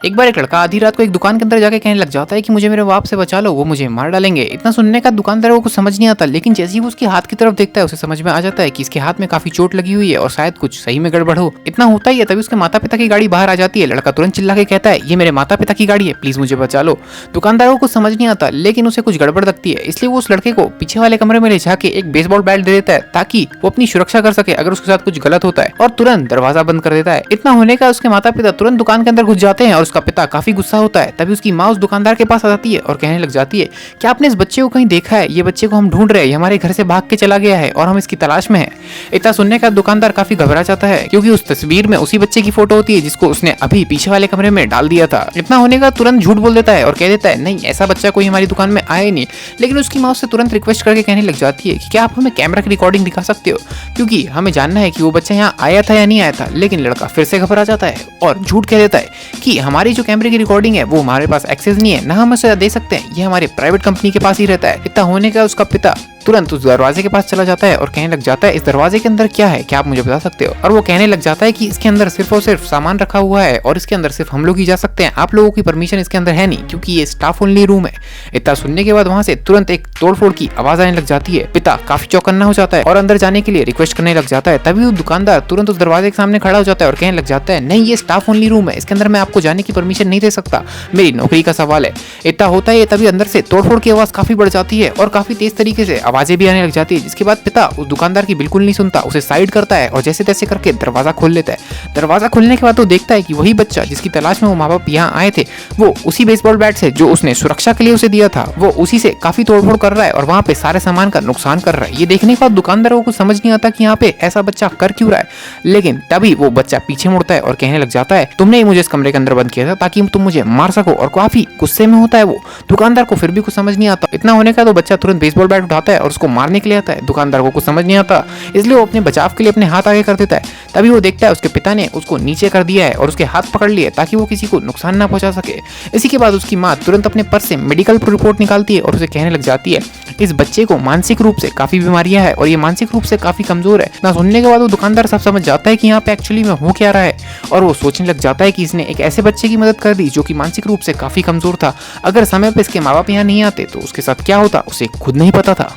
एक बार एक लड़का आधी रात को एक दुकान के अंदर जाके कहने लग जाता है कि मुझे मेरे बाप से बचा लो, वो मुझे मार डालेंगे। इतना सुनने का दुकानदार को कुछ समझ नहीं आता, लेकिन जैसे ही वो उसके हाथ की तरफ देखता है उसे समझ में आ जाता है कि इसके हाथ में काफी चोट लगी हुई है और शायद कुछ सही में गड़बड़ हो। इतना होता ही है तभी उसके माता पिता की गाड़ी बाहर आ जाती है। लड़का तुरंत चिल्ला के कहता है, ये मेरे माता पिता की गाड़ी है, प्लीज मुझे बचा लो। दुकानदार को कुछ समझ नहीं आता, लेकिन उसे कुछ गड़बड़ लगती है, इसलिए वो उस लड़के को पीछे वाले कमरे में ले जाके एक बेसबॉल बैट दे देता है ताकि वो अपनी सुरक्षा कर सके अगर उसके साथ कुछ गलत होता है, और तुरंत दरवाजा बंद कर देता है। इतना होने का उसके माता पिता तुरंत दुकान के अंदर घुस जाते हैं और उसका पिता काफी गुस्सा होता है। तभी उसकी माँ उस दुकानदार के पास आ जाती है और कहने लग जाती है, क्या आपने इस बच्चे को कहीं देखा है? ये बच्चे को हम ढूंढ रहे हैं, ये हमारे घर से भाग के चला गया है और हम इसकी तलाश में हैं। इतना सुनने का दुकानदार काफी घबरा जाता है, क्योंकि उस तस्वीर में उसी बच्चे की फोटो होती है जिसको उसने अभी पीछे वाले कमरे में डाल दिया था। इतना होने का तुरंत झूठ बोल देता है और कह देता है, नहीं, ऐसा बच्चा कोई हमारी दुकान में आया ही नहीं। लेकिन उसकी माँ उससे तुरंत रिक्वेस्ट करके कहने लग जाती है कि क्या आप हमें कैमरा की रिकॉर्डिंग दिखा सकते हो, क्योंकि हमें जानना है कि वो बच्चा यहाँ आया था या नहीं आया था। लेकिन लड़का फिर से घबरा जाता है और झूठ कह देता है कि हमारी जो कैमरे की रिकॉर्डिंग है वो हमारे पास एक्सेस नहीं है, ना हम उसे दे सकते हैं, ये हमारे प्राइवेट कंपनी के पास ही रहता है। इतना होने का उसका पिता तुरंत उस दरवाजे के पास चला जाता है और कहने लग जाता है, इस दरवाजे के अंदर क्या है, क्या आप मुझे बता सकते हो? और वो कहने लग जाता है कि इसके अंदर सिर्फ और सिर्फ सामान रखा हुआ है और इसके अंदर सिर्फ हम लोग ही जा सकते हैं, आप लोगों की परमिशन इसके अंदर है नहीं, क्योंकि ये स्टाफ ओनली रूम है। इतना सुनने के बाद वहां से तुरंत एक तोड़फोड़ की आवाज आने लग जाती है। पिता काफी चौकन्ना हो जाता है और अंदर जाने के लिए रिक्वेस्ट करने लग जाता है। तभी वो दुकानदार तुरंत उस दरवाजे के सामने खड़ा हो जाता है और कहने लग जाता है, नहीं, ये स्टाफ ओनली रूम है, इसके अंदर मैं आपको जाने की परमिशन नहीं दे सकता, मेरी नौकरी का सवाल है। इतना होता है तभी अंदर से तोड़फोड़ की आवाज काफी बढ़ जाती है और काफी तेज तरीके से आवाजें भी आने लग जाती है, जिसके बाद पिता उस दुकानदार की बिल्कुल नहीं सुनता, उसे साइड करता है और जैसे तैसे करके दरवाजा खोल लेता है। दरवाजा खोलने के बाद वो देखता है कि वही बच्चा जिसकी तलाश में वो माँ बाप यहाँ आए थे, वो उसी बेसबॉल बैट से जो उसने सुरक्षा के लिए उसे दिया था, वो उसी से काफी तोड़फोड़ कर रहा है और वहाँ पे सारे सामान का नुकसान कर रहा है। ये देखने के बाद दुकानदार को कुछ समझ नहीं आता कि यहाँ पे ऐसा बच्चा कर क्यों रहा है। लेकिन तभी वो बच्चा पीछे मुड़ता है और कहने लग जाता है, तुमने ही मुझे इस कमरे के अंदर बंद किया था ताकि तुम मुझे मार सको, और काफी गुस्से में होता है वो। दुकानदार को फिर भी कुछ समझ नहीं आता। इतना होने का तो बच्चा तुरंत बेसबॉल बैट उठाता है और उसको मारने के लिए आता है। दुकानदार को कुछ समझ नहीं आता, इसलिए वो अपने बचाव के लिए अपने हाथ आगे कर देता है। तभी वो देखता है उसके पिता ने उसको नीचे कर दिया है और उसके हाथ पकड़ लिए ताकि वो किसी को नुकसान ना पहुंचा सके। इसी के बाद उसकी माँ तुरंत अपने पर्स से मेडिकल रिपोर्ट निकालती है और उसे कहने लग जाती है, इस बच्चे को मानसिक रूप से काफी बीमारियां हैं और ये मानसिक रूप से काफी कमजोर है। ना सुनने के बाद वो दुकानदार सब समझ जाता है कि यहाँ पे एक्चुअली में हो क्या रहा है, और वो सोचने लग जाता है कि इसने एक ऐसे बच्चे की मदद कर दी जो कि मानसिक रूप से काफी कमजोर था। अगर समय पे इसके माँ बाप यहाँ नहीं आते तो उसके साथ क्या होता उसे खुद नहीं पता था।